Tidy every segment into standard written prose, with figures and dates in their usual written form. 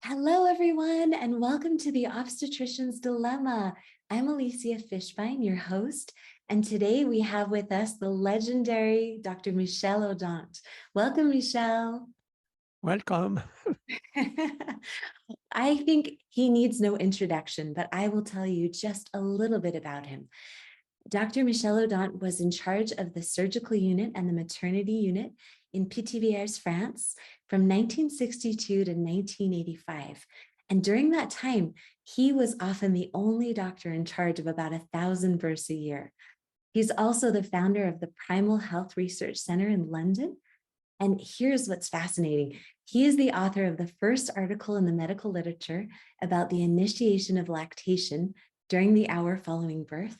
Hello, everyone, and welcome to the Obstetrician's Dilemma. I'm Alicia Fishbein, your host, and today we have with us the legendary Dr. Michel Odent. Welcome, Michel. Welcome. I think he needs no introduction, but I will tell you just a little bit about him. Dr. Michel Odent was in charge of the surgical unit and the maternity unit in Pithiviers, France, from 1962 to 1985. And during that time, he was often the only doctor in charge of about 1,000 births a year. He's also the founder of the Primal Health Research Center in London. And here's what's fascinating. He is the author of the first article in the medical literature about the initiation of lactation during the hour following birth.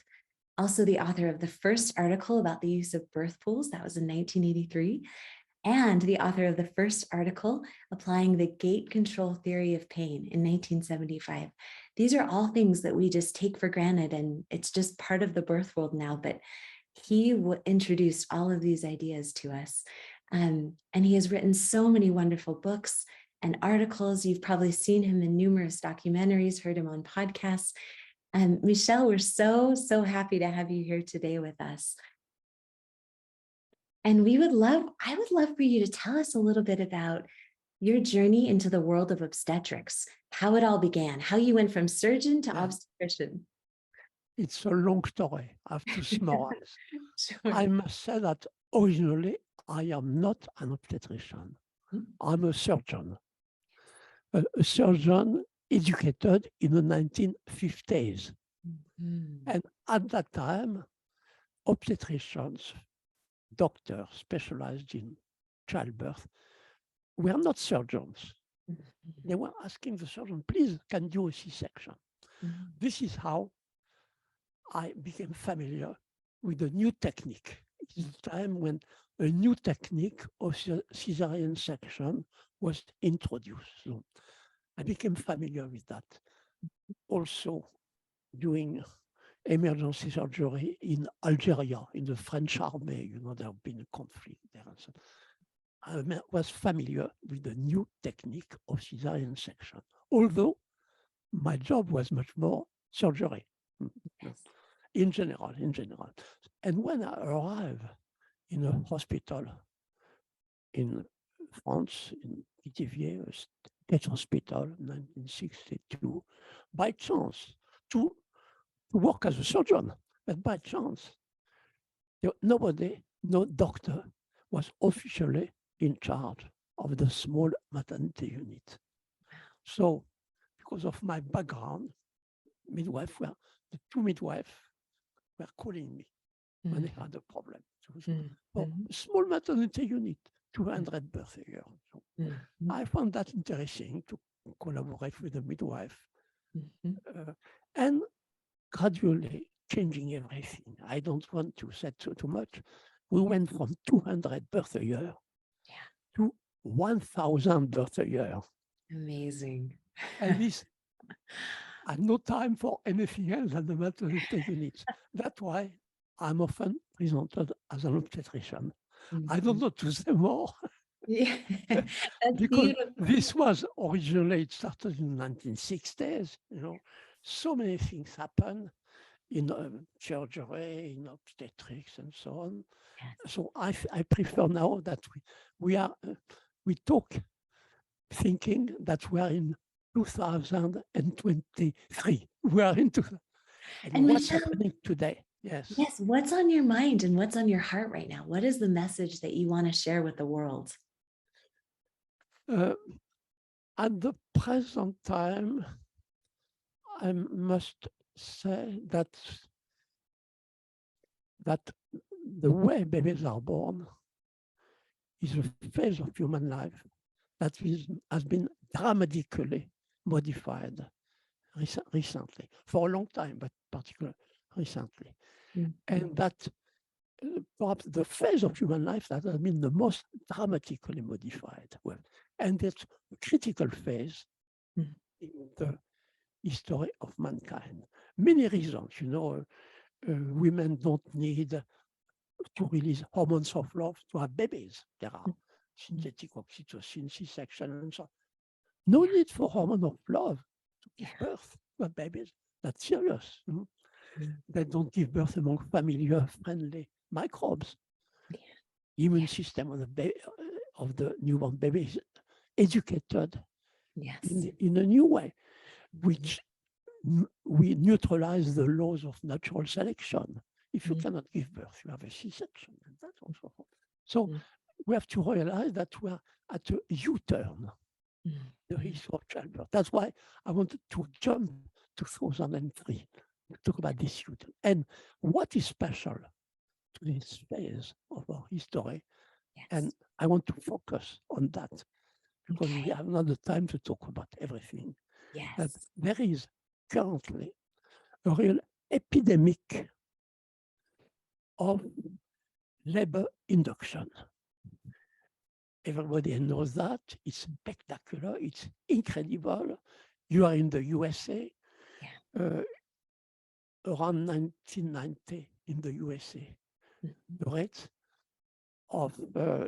Also the author of the first article about the use of birth pools, that was in 1983, and the author of the first article applying the gate control theory of pain in 1975. These are all things that we just take for granted, and it's just part of the birth world now, but he introduced all of these ideas to us. And he has written so many wonderful books and articles. You've probably seen him in numerous documentaries, heard him on podcasts. Michel, we're so happy to have you here today with us. And I would love for you to tell us a little bit about your journey into the world of obstetrics, how it all began, how you went from surgeon to obstetrician. It's a long story. I have to summarize. Sure. I must say that originally, I am not an obstetrician. I'm a surgeon. A surgeon educated in the 1950s. And at that time, obstetricians, doctors specialized in childbirth, were not surgeons. They were asking the surgeon, please, can you do a C-section? This is how I became familiar with a new technique. It's a time when a new technique of cesarean section was introduced. So I became familiar with that. Also doing emergency surgery in Algeria, in the French army, there have been a conflict there. So I was familiar with the new technique of cesarean section, although my job was much more surgery. In general. And when I arrived in a hospital in France, in Pithiviers State Hospital, 1962, by chance, to work as a surgeon, but by chance, nobody, no doctor, was officially in charge of the small maternity unit. So, because of my background, the two midwives were calling me when they had a problem. So, small maternity unit, 200 births a year. So I found that interesting to collaborate with the midwife and gradually changing everything. I don't want to say too much. We went from 200 births a year to 1,000 births a year. Amazing. And this had no time for anything else than the maternity unit. That's why I'm often presented as an obstetrician. I don't know to say more. Yeah, that's because beautiful. this was originally, it started in the 1960s, so many things happen in surgery, in obstetrics, and so on. Yes. So I prefer now that we talk thinking that we are in 2023. We are into and what's happening today. Yes. Yes. What's on your mind and what's on your heart right now? What is the message that you want to share with the world? At the present time, I must say that the way babies are born is a phase of human life that has been dramatically modified recently, for a long time, but particularly recently. And that perhaps the phase of human life that has been the most dramatically modified. Well, and it's a critical phase in the history of mankind. Many reasons, women don't need to release hormones of love to have babies. There are synthetic oxytocin, C-section, and so on. No Yeah. need for hormone of love to give birth to a baby. That's serious. They don't give birth among familiar-friendly microbes. Immune system of the newborn baby is educated Yes. in a new way, which we neutralize the laws of natural selection. If you cannot give birth, you have a C-section, and that's also. So we have to realize that we are at a U-turn, the history of childbirth. That's why I wanted to jump to 2003 to talk about this U-turn. And what is special to this phase of our history? And I want to focus on that because we have not the time to talk about everything. That there is currently a real epidemic of labor induction. Everybody knows that. It's spectacular. It's incredible. You are in the USA. Around 1990 in the USA, the rate of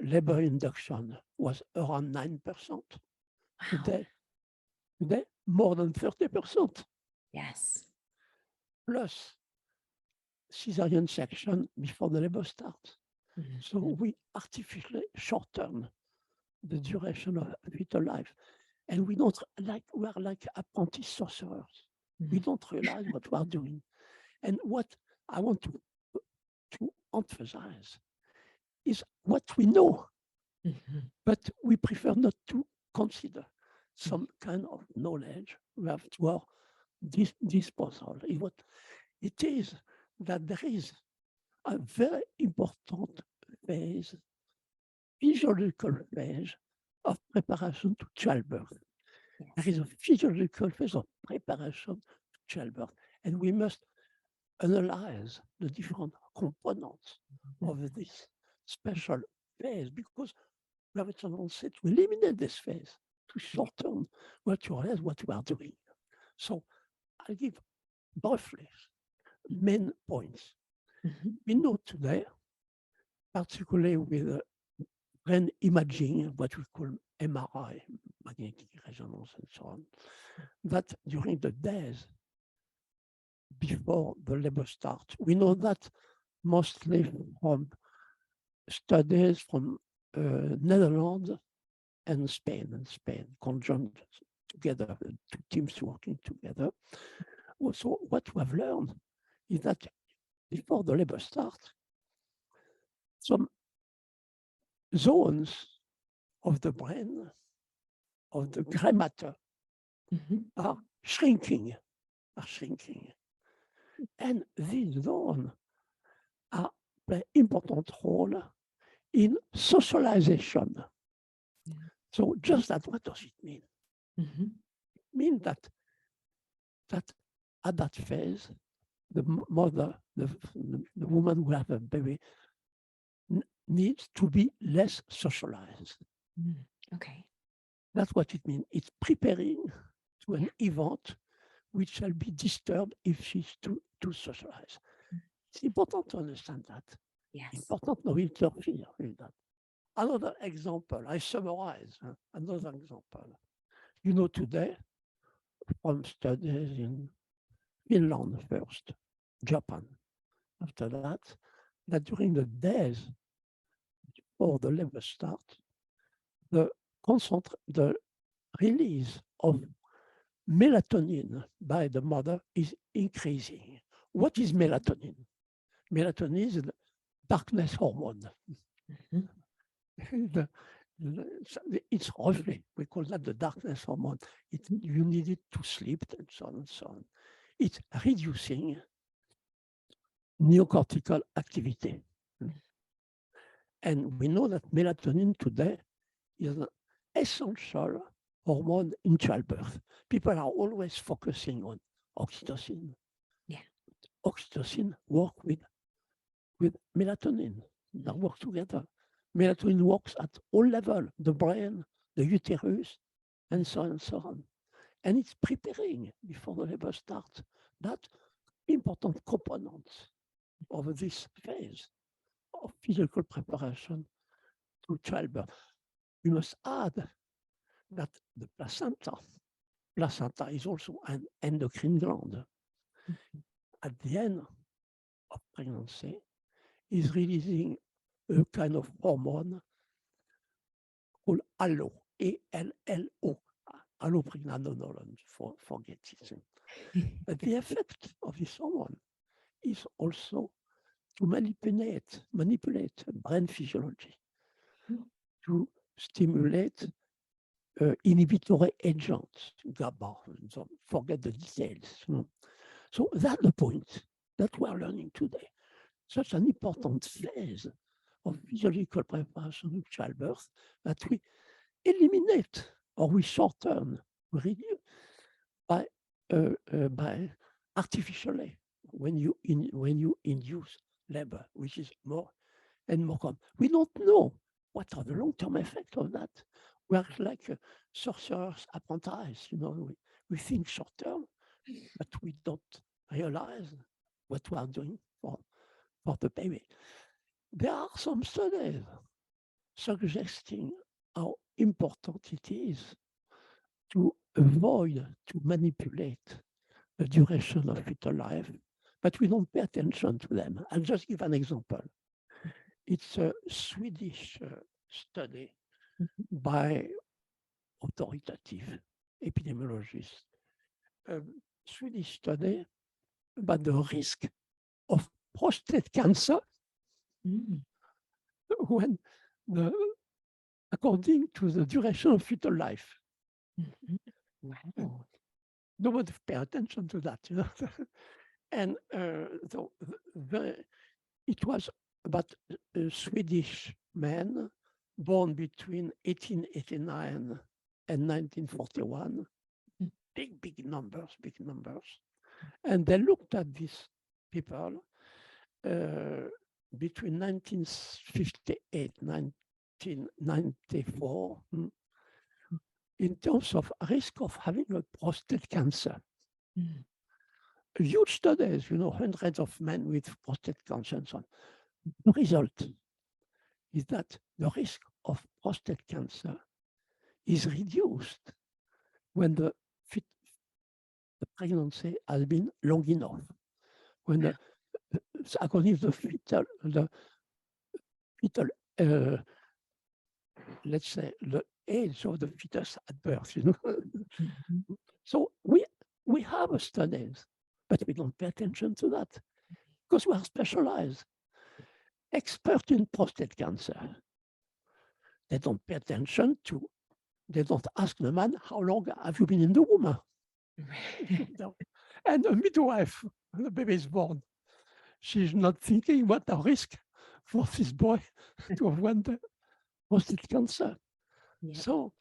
labor induction was around 9%. Today, more than 30%. Yes. Plus cesarean section before the labor starts. So we artificially shorten the duration of fetal life. And we are like apprentice sorcerers. We don't realize what we are doing. And what I want to emphasize is what we know, but we prefer not to consider some kind of knowledge we have to our disposal. It is that there is a very important phase, physiological phase of preparation to childbirth. There is a physiological phase of preparation to childbirth, and we must analyze the different components of this special phase because we have a tendency to eliminate this phase, to shorten what you realize what we are doing. So I'll give briefly main points. We know today, particularly with brain imaging, what we call MRI, magnetic resonance, and so on, that during the days before the labor start, we know that mostly from studies from Netherlands and Spain, conjoined together, two teams working together. So what we have learned is that before the labor starts, some zones of the brain, of the gray matter, are shrinking. And these zones play an important role in socialization. So just that, what does it mean? It means that at that phase, the mother, the woman who has a baby, needs to be less socialized. Okay. That's what it means. It's preparing to an event which shall be disturbed if she's too socialized. It's important to understand that. Yes. Important to interfere with that. Another example, I summarize another example. You know, today, from studies in Finland first, Japan, after that during the days before the labor start, the release of melatonin by the mother is increasing. What is melatonin? Melatonin is the darkness hormone. It's roughly, we call that the darkness hormone. You need it to sleep and so on and so on. It's reducing neocortical activity. And we know that melatonin today is an essential hormone in childbirth. People are always focusing on oxytocin. Yeah. Oxytocin works with melatonin. They work together. Melatonin works at all levels, the brain, the uterus, and so on and so on. And it's preparing before the labor starts that important components of this phase of physical preparation to childbirth. We must add that the placenta is also an endocrine gland. At the end of pregnancy, is releasing a kind of hormone called allo, A-L-L-O, allopregnanolone, forget it. But the effect of this hormone is also to manipulate brain physiology, to stimulate inhibitory agents, GABA, so forget the details. So that's the point that we're learning today. Such an important phase of physiological preparation of childbirth that we eliminate or we shorten, we reduce by artificially when you induce labor, which is more and more common. We don't know what are the long-term effects of that. We're like a sorcerer's apprentice, we think short-term, but we don't realize what we are doing for the baby. There are some studies suggesting how important it is to avoid to manipulate the duration of fetal life, but we don't pay attention to them. I'll just give an example. It's a Swedish study by authoritative epidemiologists. A Swedish study about the risk of prostate cancer when according to the duration of fetal life. Wow. Nobody pay attention to that, And it was about a Swedish man born between 1889 and 1941. Big numbers. And they looked at these people between 1958 and 1994 in terms of risk of having a prostate cancer. Huge studies, hundreds of men with prostate cancer and so on. The result is that the risk of prostate cancer is reduced when the pregnancy has been long enough. When according to the fetal, let's say the age of the fetus at birth, So we have studies, but we don't pay attention to that because we are specialized. Expert in prostate cancer. They don't pay attention to, they don't ask the man, how long have you been in the womb? And a midwife, the baby is born. She's not thinking what the risk for this boy to have won the prostate cancer. Yep. So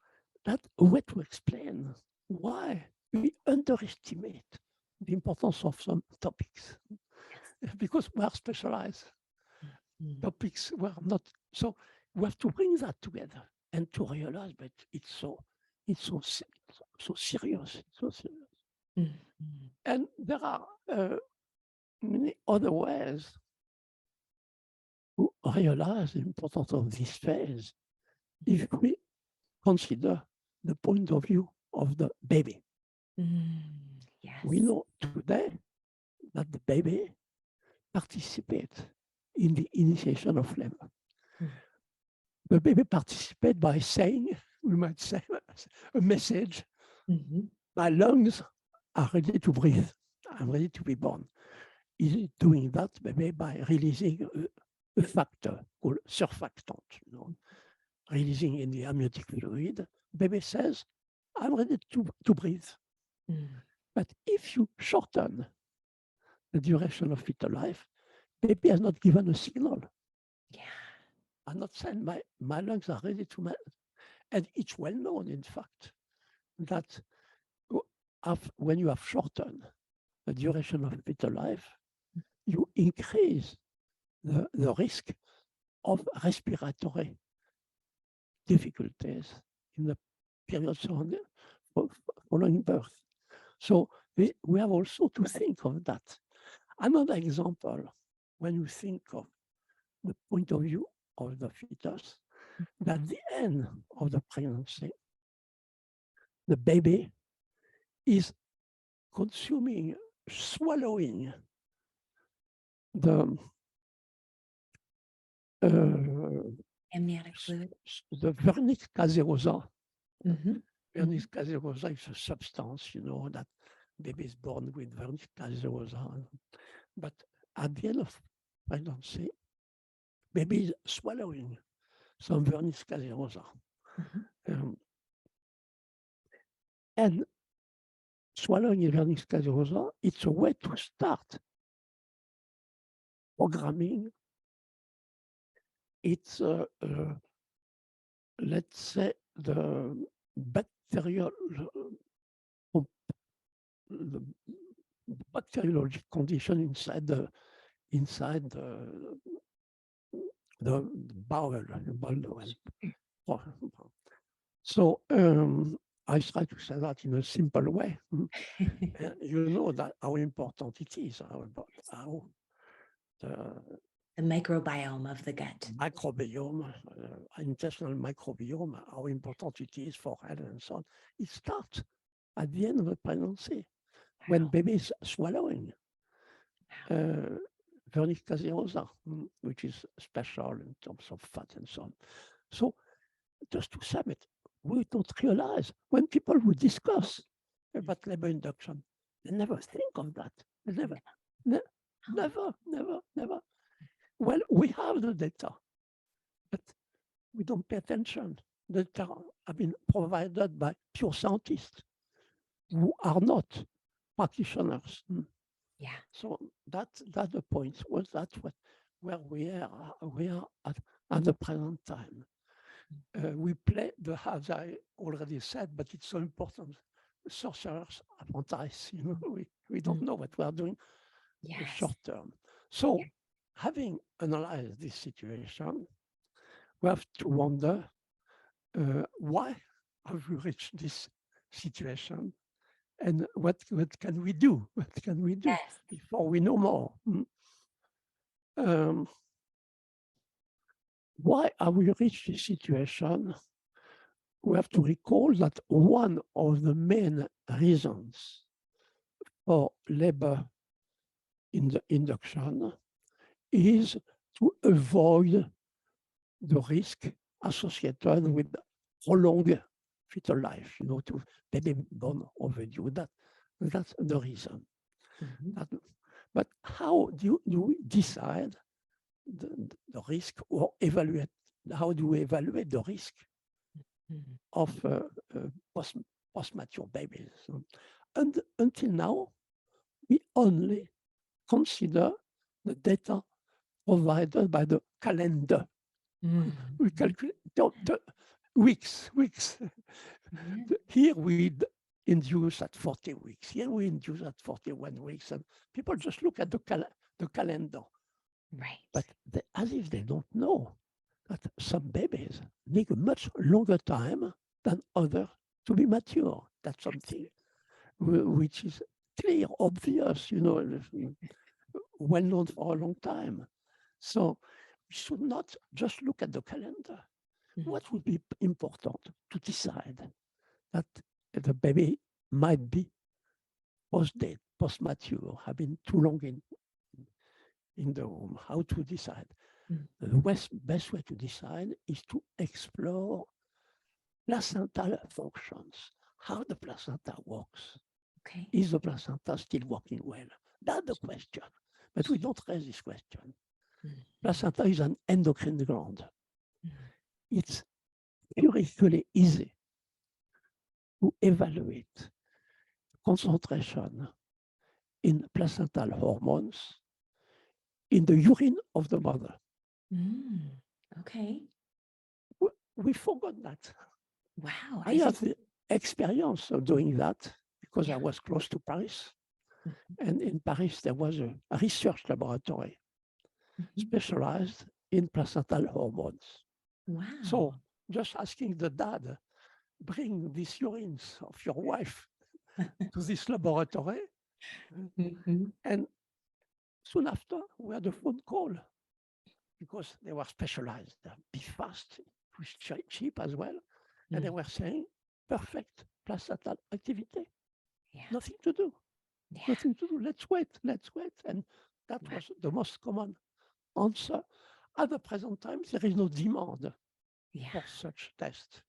that's a way to explain why we underestimate the importance of some topics. Because we are specialized. Topics were not, so we have to bring that together and to realize that it's so serious. And there are many other ways to realize the importance of this phase if we consider the point of view of the baby. Yes. We know today that the baby participates in the initiation of labor. The baby participates by saying, we might say, a message. My lungs are ready to breathe. I'm ready to be born. Is doing that maybe by releasing a factor called surfactant, releasing in the amniotic fluid. Baby says, I'm ready to breathe. But if you shorten the duration of fetal life, baby has not given a signal. Yeah. I'm not saying my lungs are ready to, and it's well known, in fact, that when you have shortened the duration of fetal life, you increase the risk of respiratory difficulties in the period following birth. So we have also to think of that. Another example, when you think of the point of view of the fetus, that at the end of the pregnancy, the baby is swallowing the Amniotic fluid. the vernix caseosa. Mhm. Vernix caseosa is a substance, that baby is born with vernix caseosa. But at the end of pregnancy, baby is swallowing some vernix caseosa. And swallowing vernix caseosa, it's a way to start programming. It's, let's say, the bacteriologic condition inside the bowel. So I try to say that in a simple way. You know that how important it is, how The microbiome of the gut. microbiome, intestinal microbiome, how important it is for health and so on. It starts at the end of the pregnancy when baby is swallowing vernix caseosa, which is special in terms of fat and so on. So just to sum it, we don't realize when people would discuss about labor induction, they never think of that. They never. Well, we have the data, but we don't pay attention. The data have been provided by pure scientists who are not practitioners. Yeah. So that's the point. Where we are at the present time. We play as I already said, but it's so important. Sorcerer's apprentice. We don't know what we are doing in the short term. So, having analyzed this situation, we have to wonder why have we reached this situation, and what can we do? What can we do before we know more? Why have we reached this situation? We have to recall that one of the main reasons for labor in the induction is to avoid the risk associated with prolonged fetal life, to baby born overdue. That's the reason. But how do we decide the risk or evaluate? How do we evaluate the risk of post-mature babies? And until now, we only consider the data provided by the calendar. We calculate the weeks. Here we induce at 40 weeks. Here we induce at 41 weeks. And people just look at the calendar. Right. But as if they don't know that some babies need a much longer time than others to be mature. That's something which is clear, obvious, well known for a long time. So we should not just look at the calendar. What would be important to decide that the baby might be post-date, post-mature, have been too long in the womb? How to decide? The best way to decide is to explore placental functions, how the placenta works. Okay. Is the placenta still working well? That's the question. But we don't raise this question. Placenta is an endocrine gland. It's theoretically easy to evaluate concentration in placental hormones in the urine of the mother. Okay. We forgot that. Wow. I have the experience of doing that because I was close to Paris. And in Paris, there was a research laboratory specialized in placental hormones. Wow. So just asking the dad, bring these urines of your wife to this laboratory. And soon after, we had a phone call because they were specialized. Be fast, it was cheap as well. And they were saying, perfect, placental activity. Yeah. Nothing to do. Yeah. Nothing to do. Let's wait. And that was the most common answer. At the present time, there is no demand Yeah. for such tests.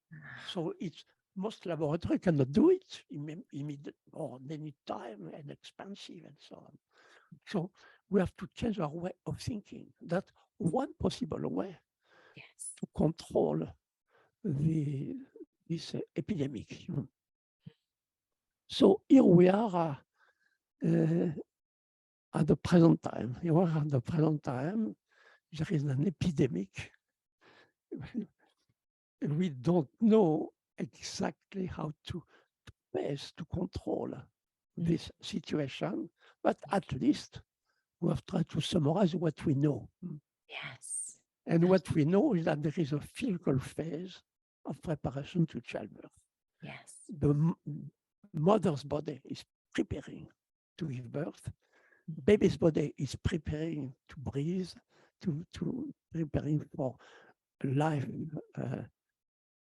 So it's most laboratory cannot do it immediately or any time and expensive and so on. So we have to change our way of thinking. That's one possible way Yes. to control this epidemic. So here we are at the present time. Here we are at the present time. There is an epidemic. We don't know exactly how to best to control this situation, but at least we have tried to summarize what we know. Yes. And what we know is that there is a physical phase of preparation to childbirth. Yes. The mother's body is preparing to give birth. Baby's body is preparing to breathe, to preparing for life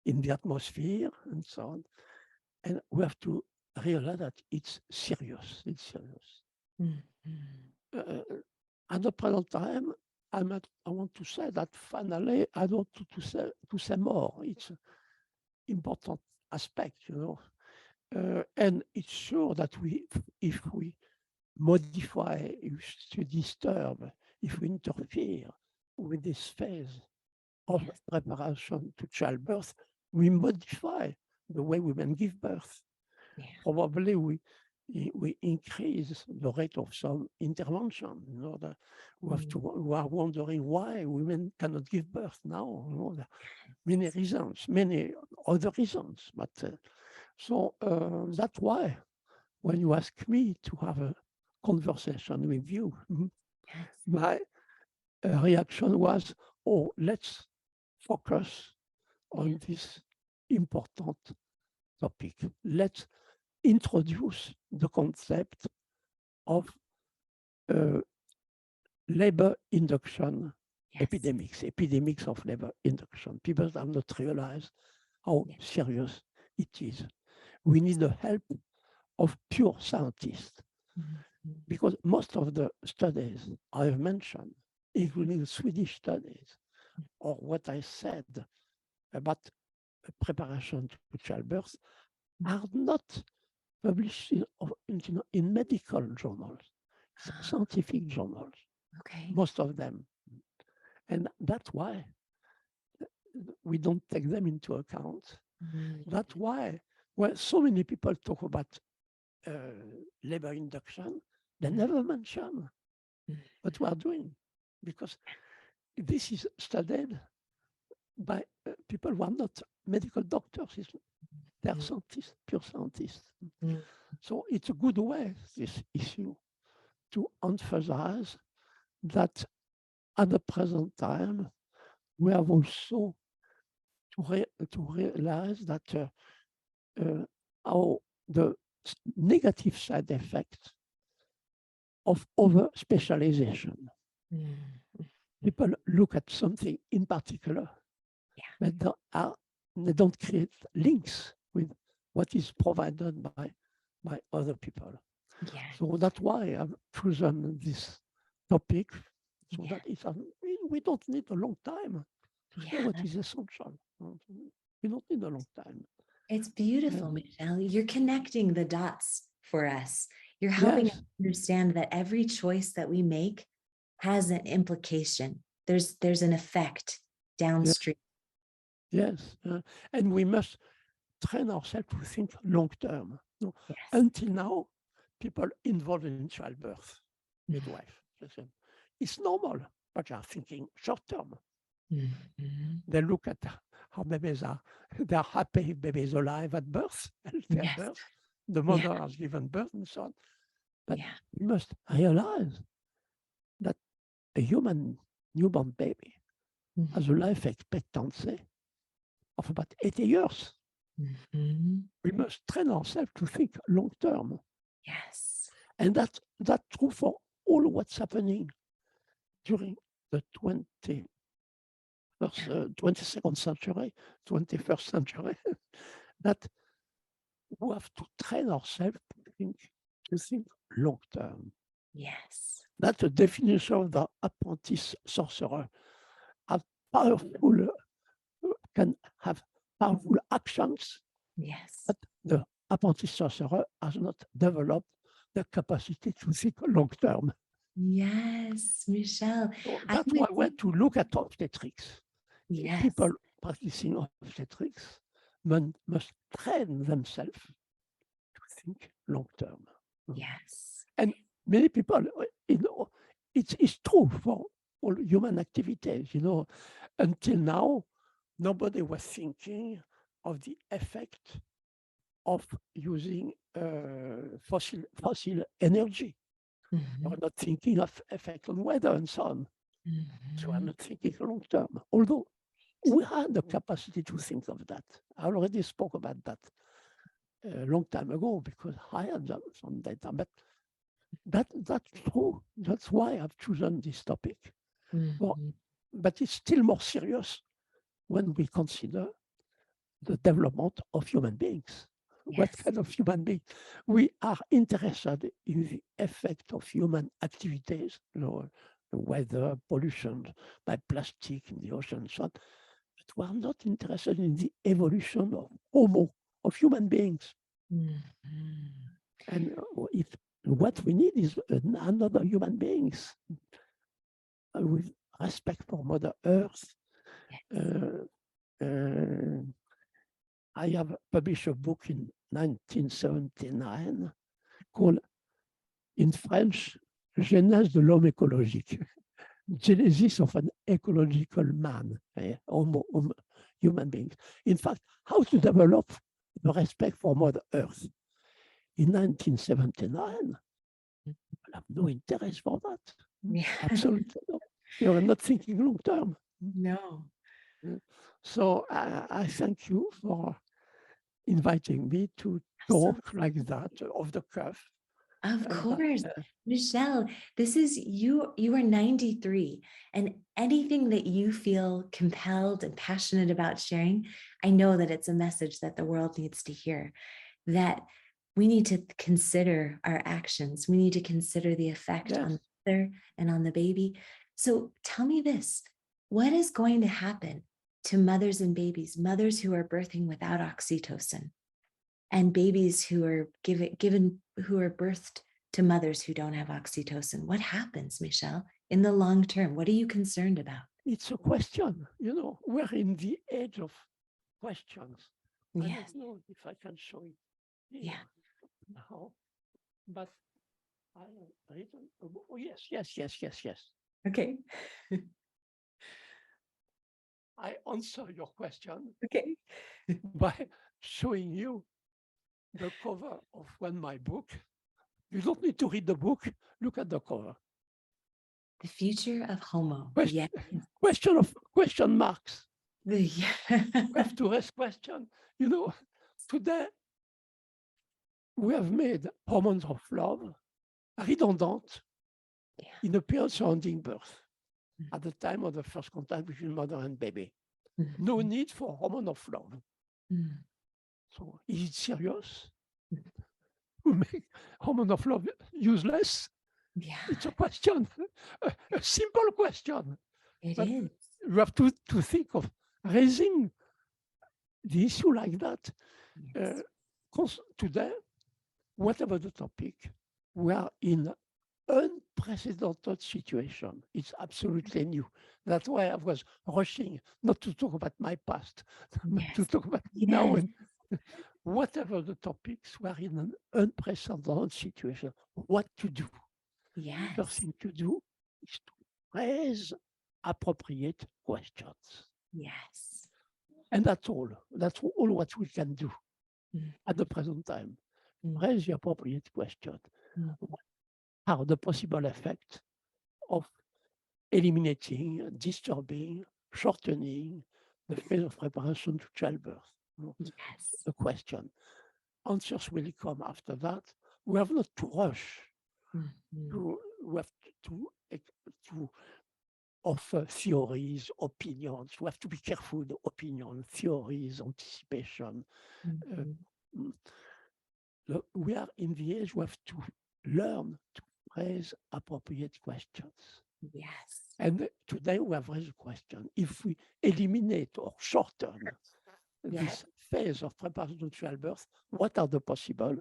in the atmosphere and so on. And we have to realize that it's serious. It's serious. At the present time, I want to say that finally, I don't want to say more. It's an important aspect, and it's sure that if we modify, if we disturb, if we interfere with this phase of preparation to childbirth, we modify the way women give birth. Yeah. Probably we increase the rate of some intervention. We are wondering why women cannot give birth now. There are many reasons, many other reasons. But so that's why when you ask me to have a conversation with you, my reaction was, oh, let's focus on this important topic. Let's introduce the concept of labor induction epidemics of labor induction. People have not realized how serious it is. We need the help of pure scientists because most of the studies I've mentioned, including Swedish studies, or what I said about preparation to childbirth, are not published in medical journals, scientific journals, most of them. And that's why we don't take them into account. That's why, well, so many people talk about labor induction, they never mention what we are doing, because this is studied by people who are not medical doctors. They're scientists, pure scientists. So it's a good way, this issue, to emphasize that at the present time, we have also to realize that how the negative side effects of over-specialization. People look at something in particular, but they don't create links with what is provided by other people. So that's why I've chosen this topic, so that we don't need a long time to say what is essential. We don't need a long time. It's beautiful, Michel. You're connecting the dots for us. You're helping us understand that every choice that we make has an implication. There's an effect downstream. Yes, and we must train ourselves to think long term. Until now, people involved in childbirth, midwife, it's normal, but they are thinking short term. They look at how babies are. They are happy if baby is alive at birth, birth. The mother has given birth and so on. But we must realize that a human newborn baby has a life expectancy of about 80 years. We must train ourselves to think long term. Yes. And that's true for all what's happening during the 22nd century, 21st century, that we have to train ourselves to think long term. Yes. That's the definition of the apprentice sorcerer. A powerful can have powerful actions, Yes. but the apprentice sorcerer has not developed the capacity to think long term. Yes, Michel. So I'm that's why with we you. have to look at obstetrics. Yes. People practicing obstetrics must train themselves to think long term. Yes. And many people, it's true for all human activities, until now, nobody was thinking of the effect of using fossil energy. We're not thinking of effect on weather and so on. So I'm not thinking long term, although we had the capacity to think of that. I already spoke about that a long time ago because I had some data, but that's true. That's why I've chosen this topic. Well, but it's still more serious when we consider the development of human beings. What Yes. kind of human being? We are interested in the effect of human activities, the weather, pollution by plastic in the ocean, so on. But we are not interested in the evolution of human beings. And what we need is another human beings with respect for Mother Earth. I have published a book in 1979 called, in French, Genèse de l'homme écologique, Genesis of an ecological man, human beings. In fact, how to develop the respect for Mother Earth. In 1979, I have no interest for that. Yeah. Absolutely not. You are not thinking long term. No. So I thank you for inviting me to talk like that off the cuff. Of course. Michel, this is you are 93, and anything that you feel compelled and passionate about sharing, I know that it's a message that the world needs to hear, that we need to consider our actions. We need to consider the effect on the mother and on the baby. So tell me this, what is going to happen to mothers and babies, mothers who are birthing without oxytocin, and babies who are who are birthed to mothers who don't have oxytocin? What happens, Michel, in the long term? What are you concerned about? It's a question, we're in the age of questions. I don't know if I can show it here now, but I have written, oh, yes. Okay. I answer your question Okay. by showing you the cover of my book. You don't need to read the book, look at the cover. The future of Homo. Question marks. We have to ask question. Today we have made hormones of love redundant in the period surrounding birth, at the time of the first contact between mother and baby. No need for hormone of love. So is it serious to make hormone of love useless? It's a question, a simple question. But is. You have to think of raising the issue like that. Today, whatever the topic, we are in unprecedented situation. It's absolutely new. That's why I was rushing not to talk about my past, but to talk about now. And whatever the topics, we are in an unprecedented situation. What to do? First thing to do is to raise appropriate questions. And that's all. That's all what we can do at the present time. Raise the appropriate question. What are the possible effects of eliminating, disturbing, shortening the phase of preparation to childbirth? The question. Answers will come after that. We have not to rush. We have to offer theories, opinions. We have to be careful with opinion, theories, anticipation. we are in the age we have to learn to raise appropriate questions. Yes. And today we have raised a question. If we eliminate or shorten this phase of preparation to childbirth, what are the possible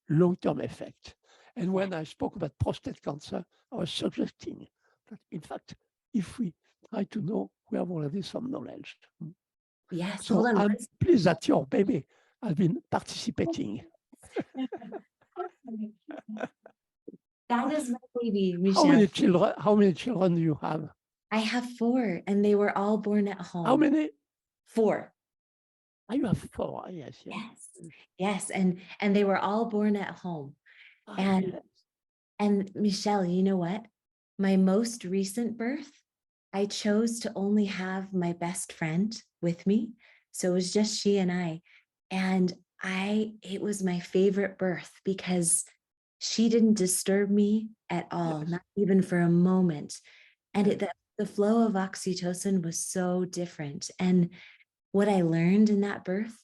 long-term effects? And when I spoke about prostate cancer, I was suggesting that, in fact, if we try to know, we have already some knowledge. Yes. So I'm pleased that your baby has been participating. That is my baby, Michel. How many children do you have? I have 4, and they were all born at home. How many? 4. Oh, you have 4. Yes. Yes. And they were all born at home. And Michel, you know what? My most recent birth, I chose to only have my best friend with me. So it was just she and I. And it was my favorite birth because she didn't disturb me at all, not even for a moment. And the flow of oxytocin was so different. And what I learned in that birth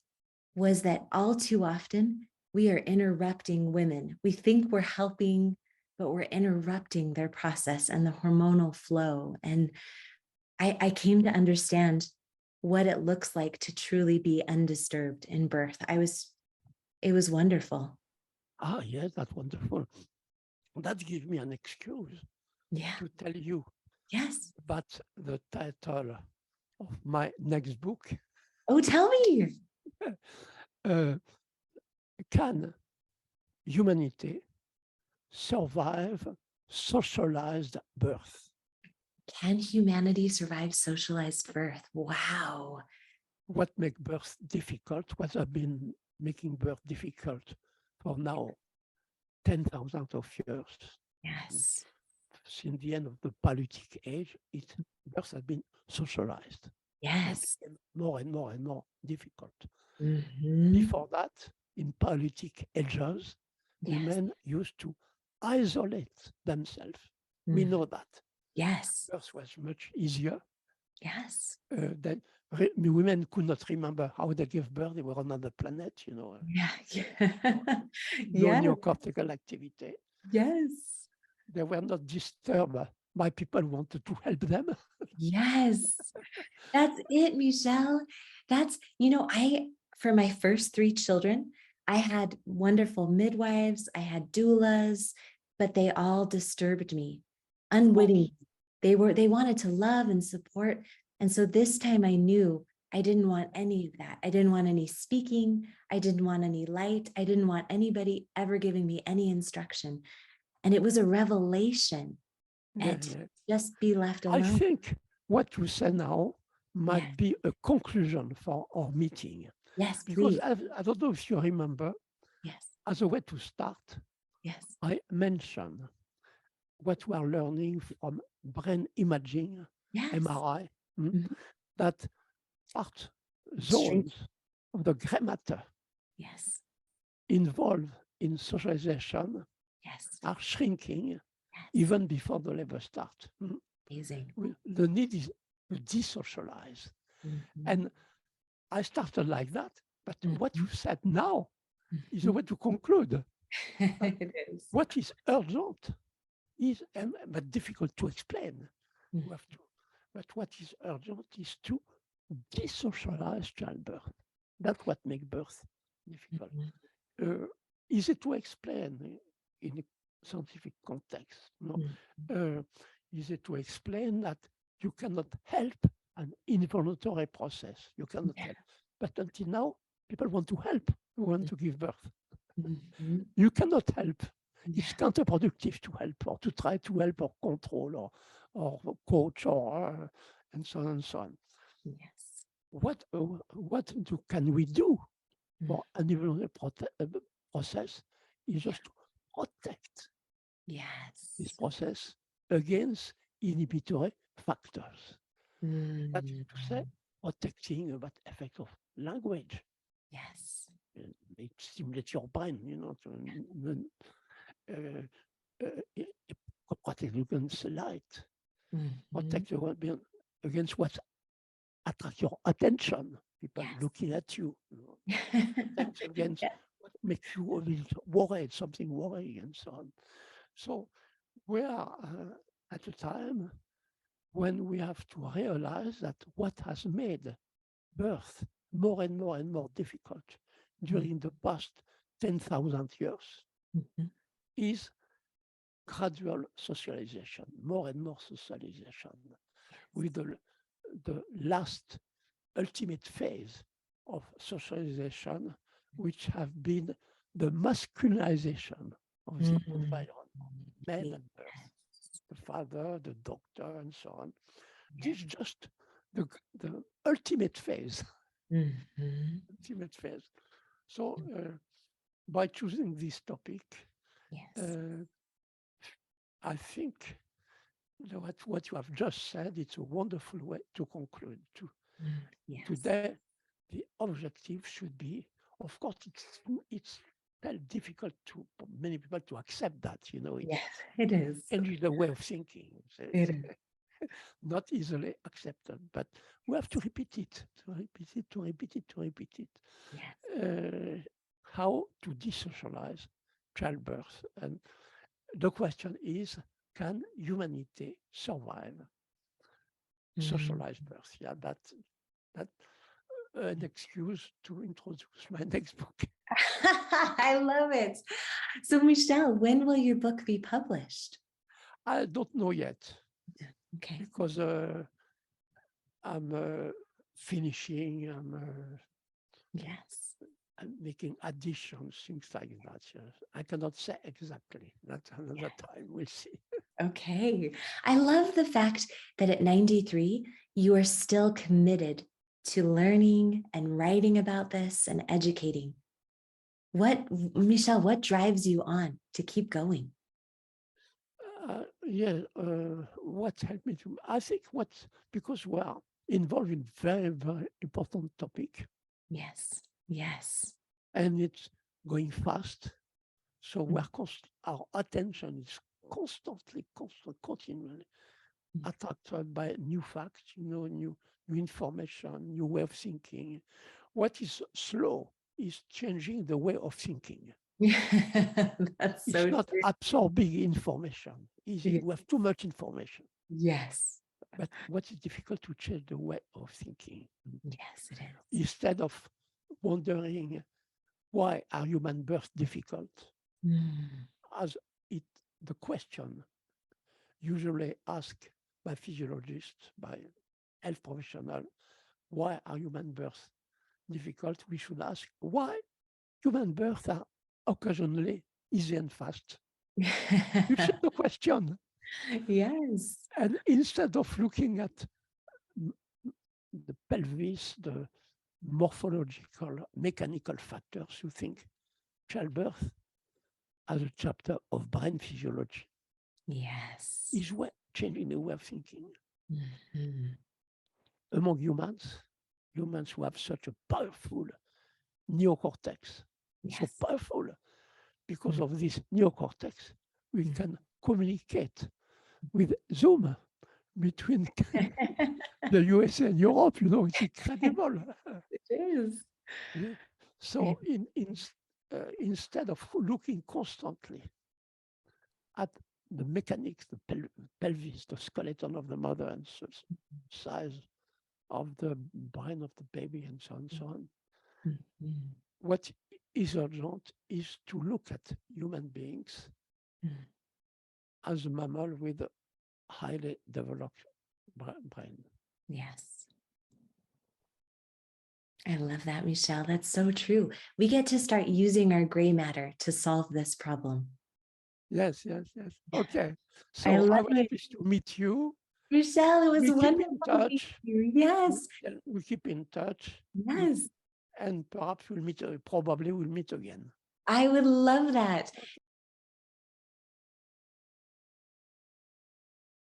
was that all too often we are interrupting women. We think we're helping, but we're interrupting their process and the hormonal flow. And I came to understand what it looks like to truly be undisturbed in birth. It was wonderful. Yes, that's wonderful. That gives me an excuse to tell you about the title of my next book. Oh, tell me. Can humanity survive socialized birth? Can humanity survive socialized birth? Wow. What makes birth difficult? What has been making birth difficult for now 10,000 of years? Yes. Since the end of the Paleolithic age, birth has been socialized. Yes. More and more and more difficult. Mm-hmm. Before that, in Paleolithic ages, women used to isolate themselves. We know that. Yes. Birth was much easier. Yes. Then women could not remember how they gave birth. They were on another planet, you know. No neocortical activity. Yes. They were not disturbed by people who wanted to help them. Yes. That's it, Michel. For my first 3 children, I had wonderful midwives, I had doulas, but they all disturbed me unwittingly. They wanted to love and support. And so this time I knew I didn't want any of that. I didn't want any speaking. I didn't want any light. I didn't want anybody ever giving me any instruction. And it was a revelation and just be left alone. I think what you say now might be a conclusion for our meeting. Yes, because please. I don't know if you remember, as a way to start, I mentioned what we are learning from brain imaging, MRI, that part zones of the gray matter involved in socialization are shrinking even before the labor starts. Amazing. The need is to desocialize. And I started like that, but what you said now is a way to conclude. It is. What is urgent is, but difficult to explain. But what is urgent is to desocialize childbirth. That's what makes birth difficult. Easy to explain in a scientific context. Easy to explain that you cannot help an involuntary process. You cannot help. But until now, people want to help, want to give birth. You cannot help. It's counterproductive to help or to try to help or control or coach or and so on and so on. Yes. What can we do for an involuntary process is just to protect this process against inhibitory factors. That is to say, protecting about effect of language. Yes. It stimulates your brain, you know, protect against light, protect against what attracts your attention, people looking at you, protect against what makes you a little worried, something worrying and so on. So we are at a time when we have to realize that what has made birth more and more and more difficult during the past 10,000 years is gradual socialization, more and more socialization, with the last ultimate phase of socialization, which have been the masculinization of the environment, men and birth, the father, the doctor, and so on. This is just the ultimate phase. Ultimate phase. So by choosing this topic, I think what you have just said, it's a wonderful way to conclude. Today, the objective should be, of course, it's very difficult for many people to accept that, Yes, it is. Change the way of thinking. It is. Not easily accepted, but we have to repeat it, to repeat it. Yes. How to desocialize childbirth. And the question is, can humanity survive socialized birth? Yeah, that's an excuse to introduce my next book. I love it. So Michel, when will your book be published? I don't know yet. Okay. Because I'm finishing, I'm making additions, things like that. Yes. I cannot say exactly. That's another time, we'll see. Okay. I love the fact that at 93, you are still committed to learning and writing about this and educating. Michel, what drives you on to keep going? What helped me to, I think because we are involved in very, very important topic. Yes, yes. And it's going fast. So our attention is continually attracted by new facts, new information, new way of thinking. What is slow is changing the way of thinking. That's it's not true. Absorbing information. Easy. We have too much information. Yes. But what is difficult to change the way of thinking? Yes, it is. Instead of wondering why are human births difficult, as the question usually asked by physiologists, by health professionals, why are human births difficult? We should ask why human births are occasionally easy and fast. You see the question. Yes. And instead of looking at the pelvis, the morphological, mechanical factors, you think childbirth as a chapter of brain physiology. Yes. Is changing the way of thinking. Among humans who have such a powerful neocortex, so powerful, because of this neocortex, we can communicate with Zoom between the USA and Europe. It's incredible. It is. Yeah. So instead of looking constantly at the mechanics, the pelvis, the skeleton of the mother, and size of the brain of the baby, and so on, what is urgent is to look at human beings as a mammal with a highly developed brain. Yes. I love that, Michel. That's so true. We get to start using our gray matter to solve this problem. Yes. Okay. So I was pleased to meet you. Michel, it was wonderful. Keep in touch. Yes. We keep in touch. Yes. And perhaps probably we'll meet again. I would love that.